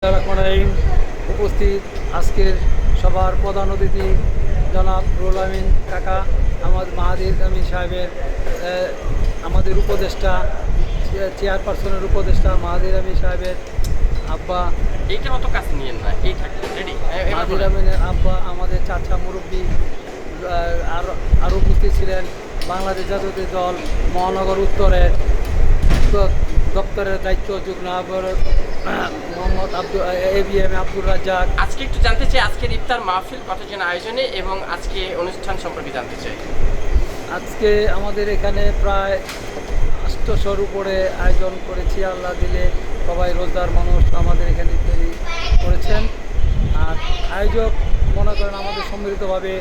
রহমানির উপস্থিত আজকের সভার প্রধান অতিথি জনাব রুহুল আমিন কাকা, আমাদের মাহাদির আমিন সাহেবের আমাদের উপদেষ্টা, চেয়ারপারসনের উপদেষ্টা মাহাদির আমিন সাহেবের আব্বা, এইটা অত কাছে নিয়েন না, এই থাকবে রেডি। মাহাদির আমিনের আব্বা, আমাদের চাচা মুরব্বী, আরও উপস্থিত ছিলেন বাংলাদেশ জাতীয় দল মহানগর উত্তরের দপ্তরের দায়িত্ব যুগ্ম আহ্বায়ক মোহাম্মদ ABM আব্দুর রাজ্জাক। আজকে একটু জানতে চাই আজকের ইফতার মাহফিল কতজন আয়োজনে এবং আজকে অনুষ্ঠান সম্পর্কে জানতে চাই। আজকে আমাদের এখানে প্রায় 800-র উপরে আয়োজন করেছি, আল্লাহ দিলে সবাই রোজদার মানুষ আমাদের এখানে তৈরি করেছেন। আর আয়োজক মনে করেন আমাদের সম্মিলিতভাবে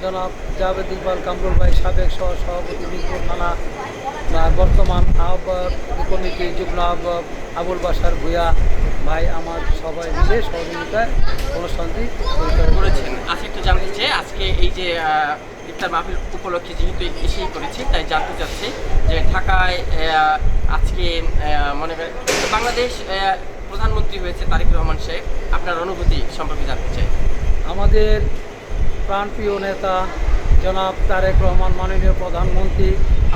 জনাব জাভেদ ইকবাল কামরুল ভাই, সাবেক সভাপতি মিরপুর থানা, বর্তমান আহ্বায়ক কমিটি যুগ্ম আহ্বায়ক আবুল বাসার ভূয়া ভাই, আমার সবাই মিলে সহযোগিতায় অনুষ্ঠানটি করেছেন। আজকে একটু জানতে চাই আজকে এই যে ইফতার মাহফিল উপলক্ষে যেহেতু এসেই করেছি, তাই জানতে চাচ্ছি যে ঢাকায় আজকে মনে করেন বাংলাদেশ প্রধানমন্ত্রী হয়েছে তারেক রহমান সাহেব, আপনার অনুভূতি সম্পর্কে জানতে চাই। আমাদের প্রাণপ্রিয় নেতা জনাব তারেক রহমান মাননীয় প্রধানমন্ত্রী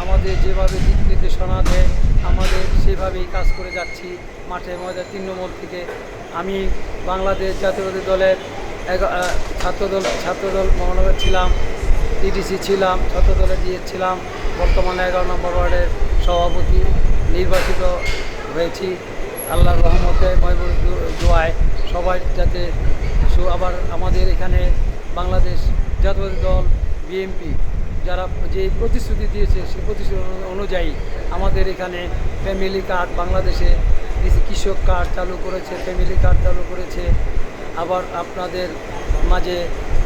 আমাদের যেভাবে দিক নির্দেশনা দেয় আমাদের সেভাবেই কাজ করে যাচ্ছি মাঠে ময়দান তৃণমূল থেকে। আমি বাংলাদেশ জাতীয়তাবাদী দলের ছাত্রদল মহানগর ছিলাম, TDC ছিলাম, ছাত্রদলের ছিলাম, বর্তমানে 11 নম্বর ওয়ার্ডের সভাপতি নির্বাচিত হয়েছি। আল্লাহর রহমতে ময়বুর দোয়ায় সবাই যাতে আবার আমাদের এখানে বাংলাদেশ জাতীয়তাবাদী দল BNP যারা যে প্রতিশ্রুতি দিয়েছে সেই প্রতিশ্রুতি অনুযায়ী আমাদের এখানে ফ্যামিলি কার্ড বাংলাদেশে কৃষক কার্ড চালু করেছে, ফ্যামিলি কার্ড চালু করেছে, আবার আপনাদের মাঝে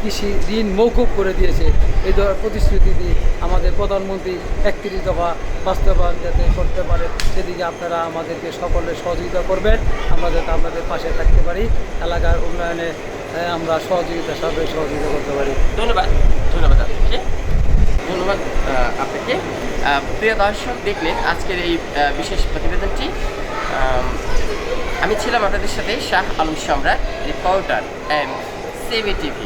কৃষি ঋণ মৌকুব করে দিয়েছে। এই প্রতিশ্রুতি দিয়ে আমাদের প্রধানমন্ত্রী 31 দফা বাস্তবায়ন যাতে করতে পারে সেদিকে আপনারা আমাদেরকে সকলে সহযোগিতা করবেন, আমরা যাতে আপনাদের পাশে থাকতে পারি, এলাকার উন্নয়নে আমরা সহযোগিতা করতে পারি। ধন্যবাদ ধন্যবাদ আপনাকে, ধন্যবাদ আপনাকে। প্রিয় দর্শক, দেখলেন আজকের এই বিশেষ প্রতিবেদনটি। আমি ছিলাম আপনাদের সাথে শাহ আলম সম্রাট, রিপোর্টার MCB TV।